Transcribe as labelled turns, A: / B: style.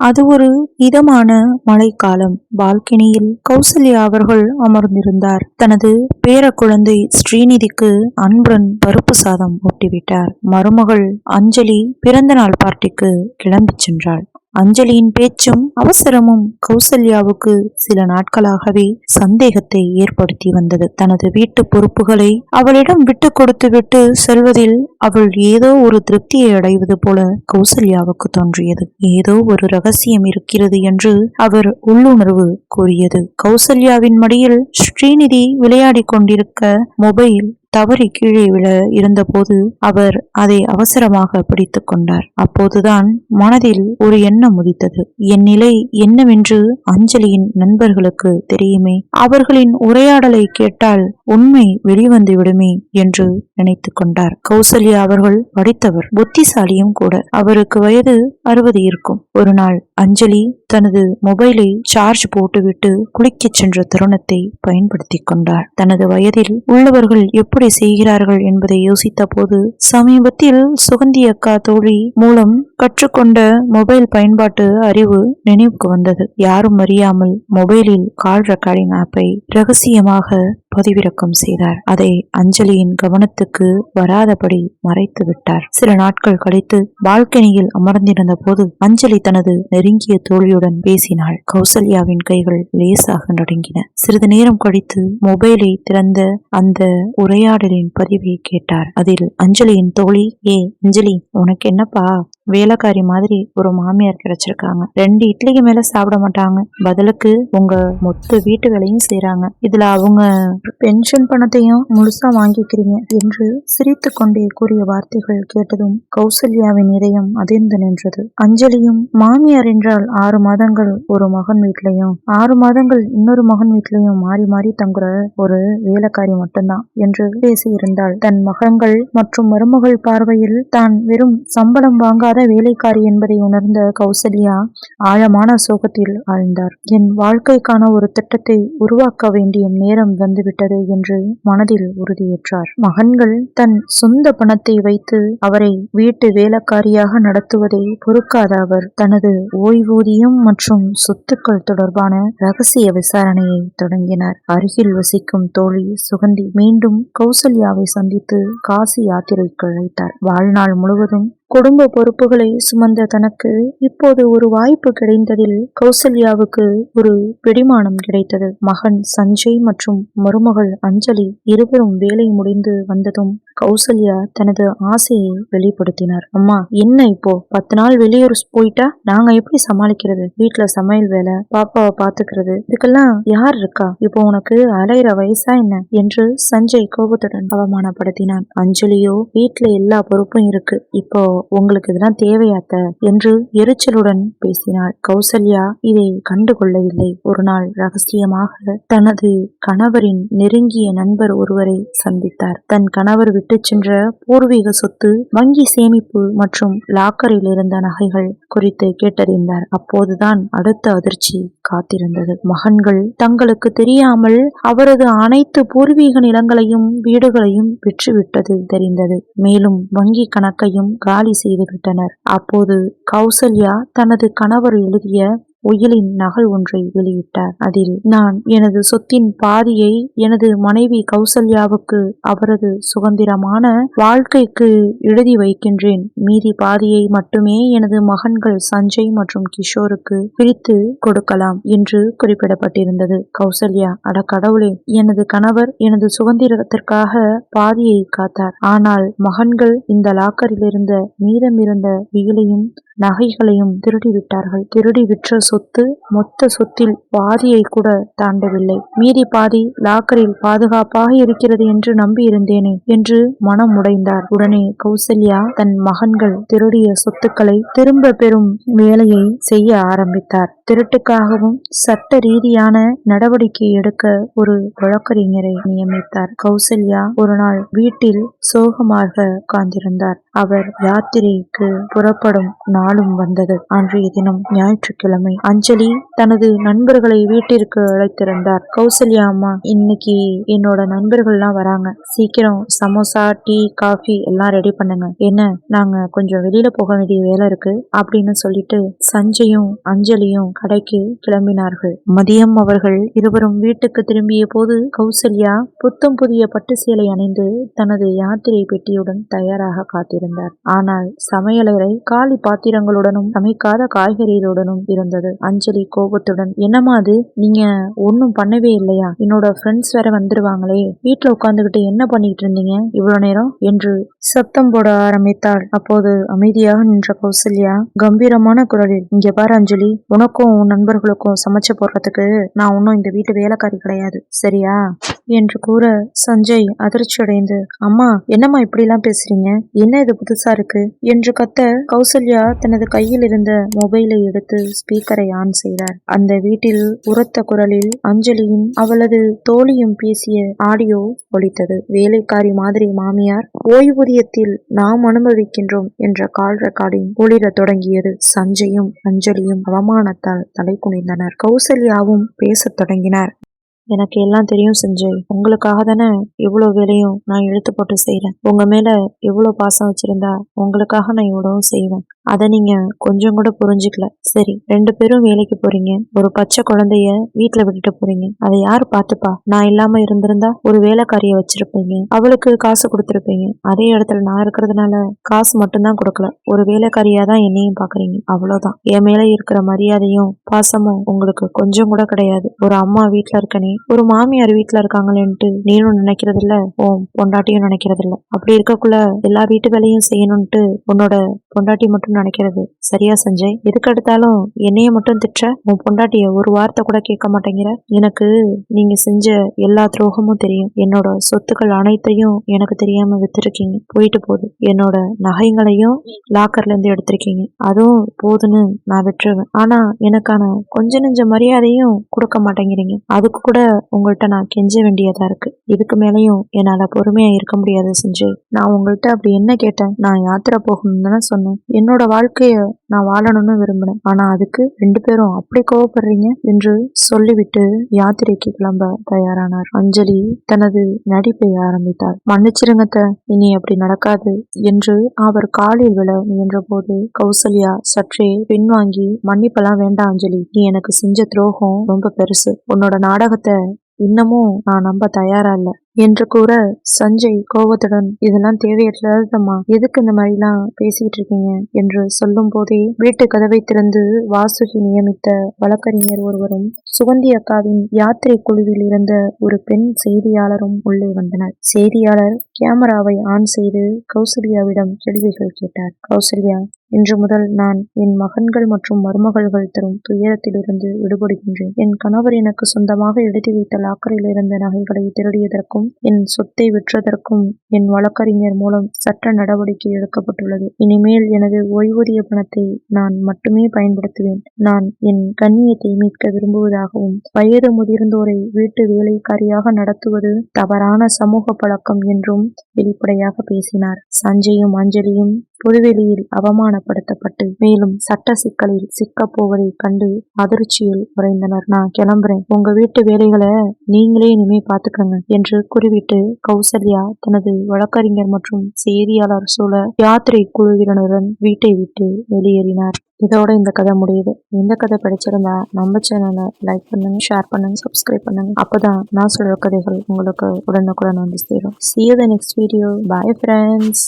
A: அது ஒரு இதமான மழைக்காலம். பால்கனியில் கௌசல்யா அவர்கள் அமர்ந்திருந்தார். தனது பேர குழந்தை ஸ்ரீநிதிக்கு அன்புடன் பருப்பு சாதம் ஊட்டிவிட்டார். மருமகள் அஞ்சலி பிறந்த நாள் பார்ட்டிக்கு கிளம்பி சென்றாள். அஞ்சலியின் பேச்சும் அவசரமும் கௌசல்யாவுக்கு சில நாட்களாகவே சந்தேகத்தை ஏற்படுத்தி வந்தது. தனது வீட்டு பொறுப்புகளை அவளிடம் விட்டு கொடுத்துவிட்டு செல்வதில் அவள் ஏதோ ஒரு திருப்தியை அடைவது போல கௌசல்யாவுக்கு தோன்றியது. ஏதோ ஒரு ரகசியம் இருக்கிறது என்று அவர் உள்ளுணர்வு கூறியது. கௌசல்யாவின் மடியில் ஸ்ரீநிதி விளையாடி கொண்டிருக்க மொபைல் தவறி கீழே விழ இருந்தபோது அவர் அதை அவசரமாக பிடித்து கொண்டார். அப்போதுதான் மனதில் ஒரு எண்ணம் உதித்தது. என் நிலை என்னவென்று அஞ்சலியின் நண்பர்களுக்கு தெரியுமே, அவர்களின் உரையாடலை கேட்டால் உண்மை வெளிவந்து விடுமே என்று நினைத்து கொண்டார். கௌசல்யா அவர்கள் படித்தவர், புத்திசாலியும் கூட. அவருக்கு வயது 60 இருக்கும். ஒரு நாள் அஞ்சலி தனது மொபைலை சார்ஜ் போட்டுவிட்டு குளிக்கச் சென்ற தருணத்தை பயன்படுத்தி கொண்டார். தனது வயதில் உள்ளவர்கள் எப்படி செய்கிறார்கள் என்பதை யோசித்த போது சமீபத்தில் சுகந்தி அக்கா தோழி மூலம் கற்றுக்கொண்ட மொபைல் பயன்பாட்டு அறிவு நினைவுக்கு வந்தது. யாரும் அறியாமல் மொபைலில் கால் ரெக்கார்டிங் ஆப்பை ரகசியமாக பதிவிறக்கம் செய்தார். அதை அஞ்சலியின் கவனத்துக்கு வராதபடி மறைத்து விட்டார். சில நாட்கள் கழித்து பால்கனியில் அமர்ந்திருந்த போது அஞ்சலி தனது நெருங்கிய தோழியுடன் பேசினாள். கௌசல்யாவின் கைகள் லேசாக நடுங்கின. சிறிது நேரம் கழித்து மொபைலை திறந்த அந்த உரையாடலின் பதிவை கேட்டார். அதில் அஞ்சலியின் தோழி, அஞ்சலி, உனக்கு என்னப்பா, வேலைக்காரி மாதிரி ஒரு மாமியார் கிடைச்சிருக்காங்க. 2 இட்லிக்கு மேல சாப்பிட மாட்டாங்க. பதிலுக்கு உங்க மொத்த வீட்டு வேலையும் செய்யறாங்க. இதுல அவங்க பென்ஷன் பணத்தையும் முழுசா வாங்கிக்கிறீங்க என்று சிரித்து கொண்டே கூறிய வார்த்தைகள் கேட்டதும் கௌசல்யாவின் இதயம் அதிர்ந்து நின்றது. அஞ்சலியும் மாமியார் என்றால் 6 மாதங்கள் ஒரு மகன் வீட்லயும் 6 மாதங்கள் இன்னொரு மகன் வீட்லயும் மாறி மாறி தங்குற ஒரு வேலைக்காரி மட்டும்தான் என்று பேசியிருந்தாள். தன் மகன்கள் மற்றும் மருமகள் பார்வையில் தான் வெறும் சம்பளம் வாங்காத வேலைக்காரி என்பதை உணர்ந்த கௌசல்யா ஆழமான சோகத்தில் ஆழ்ந்தார். என் வாழ்க்கைக்கான ஒரு திட்டத்தை உருவாக்க வேண்டிய நேரம் வந்துவிட்டது என்று மனதில் உறுதியேற்றார். மகன்கள் தன் சொந்த பணத்தை வைத்து அவரை வீட்டு வேலைக்காரியாக நடத்துவதை பொறுக்காத அவர் தனது ஓய்வூதியம் மற்றும் சொத்துக்கள் தொடர்பான ரகசிய விசாரணையை தொடங்கினார். அருகில் வசிக்கும் தோழி சுகந்தி மீண்டும் கௌசல்யாவை சந்தித்து காசி யாத்திரைக்கு அழைத்தார். வாழ்நாள் முழுவதும் குடும்ப பொறுப்புகளை சுமந்த தனக்கு இப்போது ஒரு வாய்ப்பு கிடைத்ததில் கௌசல்யாவுக்கு ஒரு பிடிமானம் கிடைத்தது. மகன் சஞ்சய் மற்றும் மருமகள் அஞ்சலி இருவரும் வேலை முடிந்து வந்ததும் கௌசல்யா தனது ஆசையை வெளிப்படுத்தினார். அம்மா, என்ன இப்போ 10 நாள் வெளியூர் போயிட்டா நாங்க எப்படி சமாளிக்கிறது? வீட்டுல சமையல் வேலை, பாப்பாவை பாத்துக்கிறது, இதுக்கெல்லாம் யார் இருக்கா? இப்போ உனக்கு அலையிற வயசா என்ன என்று சஞ்சய் கோபத்துடன் அவமானப்படுத்தினான். அஞ்சலியோ, வீட்டுல எல்லா பொறுப்பும் இருக்கு, இப்போ உங்களுக்கு இதெல்லாம் தேவையாத்த என்று எரிச்சலுடன் பேசினாள். கௌசல்யா இதை கண்டுகொள்ளவில்லை. ஒரு நாள் ரகசியமாக தனது கணவரின் நெருங்கிய நண்பர் ஒருவரை சந்தித்தார். தன் கணவர் விட்டு சென்ற பூர்வீக சொத்து, வங்கி சேமிப்பு மற்றும் லாக்கரில் இருந்த நகைகள் குறித்து கேட்டறிந்தார். அப்போதுதான் அடுத்த அதிர்ச்சி காத்திருந்தது. மகன்கள் தங்களுக்கு தெரியாமல் அவரது அனைத்து பூர்வீக நிலங்களையும் வீடுகளையும் விற்றுவிட்டது தெரிந்தது. மேலும் வங்கி கணக்கையும் காலி செய்துவிட்டனர். அப்போது கௌசல்யா தனது கணவர் எழுதிய உயிலின் நகல் ஒன்றை வெளியிட்டார். அதில், நான் எனது சொத்தின் பாதியை எனது மனைவி கௌசல்யாவுக்கு அவரது சுதந்திரமான வாழ்க்கைக்கு எழுதி வைக்கின்றேன். மீதி பாதியை மட்டுமே எனது மகன்கள் சஞ்சய் மற்றும் கிஷோருக்கு பிரித்து கொடுக்கலாம் என்று குறிப்பிடப்பட்டிருந்தது. கௌசல்யா, அட கடவுளே, எனது கணவர் எனது சுதந்திரத்திற்காக பாதியை காத்தார். ஆனால் மகன்கள் இந்த லாக்கரில் இருந்த மீதமிருந்த உயிலையும் நகைகளையும் திருடி விட்டார்கள். திருடி விற்ற சொத்து மொத்த சொத்தில் பாதியை கூட தாண்டவில்லை. மீதி பாதி லாக்கரில் பாதுகாப்பாக இருக்கிறது என்று நம்பி இருந்தேனே என்று மனம் உடைந்தார். உடனே கௌசல்யா தன் மகன்கள் திருடிய சொத்துக்களை திரும்ப பெறும் வேலையை செய்ய ஆரம்பித்தார். திருட்டுக்காகவும் சட்ட ரீதியான நடவடிக்கை எடுக்க ஒரு வழக்கறிஞரை நியமித்தார். கௌசல்யா ஒரு நாள் வீட்டில் சோகமாக உட்கார்ந்திருந்தார். அவர் யாத்திரைக்கு புறப்படும் நாளும் வந்தது. அன்றைய தினம் ஞாயிற்றுக்கிழமை. அஞ்சலி தனது நண்பர்களை வீட்டிற்கு அழைத்திருந்தார். கௌசல்யா அம்மா, இன்னைக்கு என்னோட நண்பர்கள்லாம் வராங்க, சீக்கிரம் சமோசா, டீ, காஃபி எல்லாம் ரெடி பண்ணுங்க, என்ன நாங்க கொஞ்சம் வெளியில போக வேண்டிய வேலை இருக்கு அப்படின்னு சொல்லிட்டு சஞ்சயும் அஞ்சலியும் கடைக்கு கிளம்பினார்கள். மதியம் அவர்கள் இருவரும் வீட்டுக்கு திரும்பிய போது கௌசல்யா புத்தம் புதிய பட்டு சேலை அணிந்து தனது யாத்திரை பெட்டியுடன் தயாராக காத்திருந்தார். ஆனால் சமையலறை காலி பாத்திரங்களுடனும் சமைக்காத காய்கறிகளுடனும் இருந்தது. அஞ்சலி கோபத்துடன், என்னமா அது, நீங்க ஒன்னும் பண்ணவே இல்லையா? என்னோட ஃப்ரெண்ட்ஸ் வேற வந்துருவாங்களே, வீட்டுல உட்காந்துகிட்டு என்ன பண்ணிட்டு இருந்தீங்க இவ்வளவு நேரம் என்று சத்தம் போட ஆரம்பித்தாள். அப்போது அமைதியாக நின்ற கௌசல்யா கம்பீரமான குரலில், இங்க பாரு அஞ்சலி, உனக்கும் உன் நண்பர்களுக்கும் சமைச்சு போடுறதுக்கு நான் ஒன்னும் இந்த வீட்டு வேலைக்காரி கிடையாது, சரியா என்று கூற சஞ்சய் அதிர்ச்சி அடைந்து, அம்மா என்னம்மா இப்படி எல்லாம் பேசுறீங்க, என்ன இது புதுசா இருக்கு என்று கத்த கௌசல்யா தனது கையில் இருந்த மொபைலை எடுத்து ஸ்பீக்கரை ஆன் செய்தார். அந்த வீட்டில் உரத்த குரலில் அஞ்சலியும் அவளது தோழியும் பேசிய ஆடியோ ஒலித்தது. வேலைக்காரி மாதிரி மாமியார், ஓய்வூதியத்தில் நாம் அனுபவிக்கின்றோம் என்ற கால் ரெக்கார்டிங் ஒளிர தொடங்கியது. சஞ்சயும் அஞ்சலியும் அவமானத்தால் தலை குனிந்தனர். கௌசல்யாவும் பேசத் தொடங்கினார். எனக்கு எல்லாம் தெரியும் சஞ்சய், உங்களுக்காக தானே இவ்வளவு வேலையும் நான் இழுத்து போட்டு செய்யறேன். உங்க மேல எவ்வளவு பாசம் வச்சிருந்தா உங்களுக்காக நான் இவ்வளவும் செய்வேன். அதை நீங்க கொஞ்சம் கூட புரிஞ்சுக்கல. சரி, 2 பேரும் வேலைக்கு போறீங்க, ஒரு பச்சை குழந்தைய வீட்டுல விட்டுட்டு போறீங்க, அதை யாரு பாத்துப்பா? நான் இல்லாம இருந்திருந்தா ஒரு வேலைக்காரிய வச்சிருப்பீங்க, அவளுக்கு காசு கொடுத்துருப்பீங்க. அதே இடத்துல நான் இருக்கிறதுனால காசு மட்டும்தான் கொடுக்கல, ஒரு வேலைக்காரியா தான் என்னையும் பாக்குறீங்க, அவ்வளவுதான். என் மேல இருக்கிற மரியாதையும் பாசமும் உங்களுக்கு கொஞ்சம் கூட கிடையாது. ஒரு அம்மா வீட்டுல இருக்கனே, ஒரு மாமியார் வீட்டுல இருக்காங்களேன்ட்டு நீனும் நினைக்கிறது இல்ல, பொண்டாட்டியும் நினைக்கிறது இல்ல. அப்படி இருக்கக்குள்ள எல்லா வீட்டு வேலையும் செய்யணும்ட்டு உன்னோட பொண்டாட்டி மட்டும் நினைக்கிறது சரியா சஞ்சய்? எதுக்கு எடுத்தாலும் என்னைய மட்டும் திட்டுற, உன் பொண்டாட்டிய ஒரு வார்த்தை கூட கேட்க மாட்டேங்கிற. எனக்கு நீங்க செஞ்ச எல்லா துரோகமும் தெரியும். என்னோட சொத்துக்கள் அனைத்தையும் எனக்கு தெரியாம வித்துருக்கீங்க, போயிட்டு போகுது. என்னோட நகைங்களையும் லாக்கர்ல இருந்து எடுத்திருக்கீங்க, அதுவும் போதுன்னு நான் விட்டுருவேன். ஆனா எனக்கான கொஞ்ச நெஞ்ச மரியாதையும் கொடுக்க மாட்டேங்கிறீங்க. அதுக்கு கூட உங்கள்கிட்ட நான் கெஞ்ச வேண்டியதா இருக்கு. இதுக்கு மேலையும் என்னால பொறுமையா இருக்க முடியாது சஞ்சய். நான் உங்கள்கிட்ட அப்படி என்ன கேட்டேன்? நான் யாத்திரை போகணும்னு தானே சொன்னேன். என்னோட வாழ்க்கைய நான் வாழணும்னு விரும்பினேன். ஆனா அதுக்கு 2 பேரும் அப்படி கோவப்படுறீங்க என்று சொல்லிவிட்டு யாத்திரைக்கு கிளம்ப தயாரானார். அஞ்சலி தனது நடிப்பை ஆரம்பித்தார். மன்னிச்சிருங்கத்த, இனி அப்படி நடக்காது என்று அவர் காலில் விழ முயன்ற போது கௌசல்யா சற்றே பின்வாங்கி, மன்னிப்பெல்லாம் வேண்டாம் அஞ்சலி, நீ எனக்கு செஞ்ச துரோகம் ரொம்ப பெருசு. உன்னோட நாடகத்தை இன்னமும் நான் நம்ப தயாரா இல்ல என்று கூற சஞ்சய் கோபத்துடன், இதெல்லாம் தேவையற்றதம்மா, எதுக்கு இந்த மாதிரிலாம் பேசிட்டு இருக்கீங்க என்று சொல்லும் போதே வீட்டு கதவை திறந்து வாசுகி நியமித்த வழக்கறிஞர் ஒருவரும் சுகந்தி அக்காவின் யாத்திரை குழுவில் இருந்த ஒரு பெண் செய்தியாளரும் உள்ளே வந்தனர். செய்தியாளர் கேமராவை ஆன் செய்து கௌசல்யாவிடம் கேள்விகள் கேட்டார். கௌசல்யா, இன்று முதல் நான் என் மகன்கள் மற்றும் மருமகள்கள் தரும் துயரத்திலிருந்து விடுபடுகின்றேன். என் கணவர் எனக்கு சொந்தமாக எடுத்து வைத்த லாக்கரில் இருந்த நகைகளை திருடியதற்கும் என் சொத்தை விற்றதற்கும் என் வழக்கறிஞர் மூலம் சட்ட நடவடிக்கை எடுக்கப்பட்டுள்ளது. இனிமேல் எனது ஓய்வூதிய பணத்தை நான் மட்டுமே பயன்படுத்துவேன். நான் என் கண்ணியத்தை மீட்க விரும்புவதாகவும் வயது முதிர்ந்தோரை வீட்டு வேலைக்காரியாக நடத்துவது தவறான சமூக பழக்கம் என்றும் வெளிப்படையாக பேசினார். சஞ்சயும் அஞ்சலியும் பொதுவெளியில் அவமானப்படுத்தப்பட்டு மேலும் சட்ட சிக்கலில் சிக்கப் போவதை கண்டு அதிர்ச்சியில் உறைந்தனர். நான் கிளம்புறேன், உங்க வீட்டு வேலைகளை நீங்களே இனிமே பாத்துக்கங்க என்று கூறிவிட்டு கௌசல்யா தனது வழக்கறிஞர் மற்றும் செய்தியாளர் சூழ யாத்திரை குழுவினருடன் வீட்டை விட்டு வெளியேறினார். இதோட இந்த கதை முடியுது. இந்த கதை பிடிச்சிருந்தா நம்ம சேனலை லைக் பண்ணுங்க, ஷேர் பண்ணுங்க, சப்ஸ்கிரைப் பண்ணுங்க. அப்பதான் நான் சொல்ற கதைகள் உங்களுக்கு உடனுக்குடன் வந்து சேரும். See you the next video. Bye friends.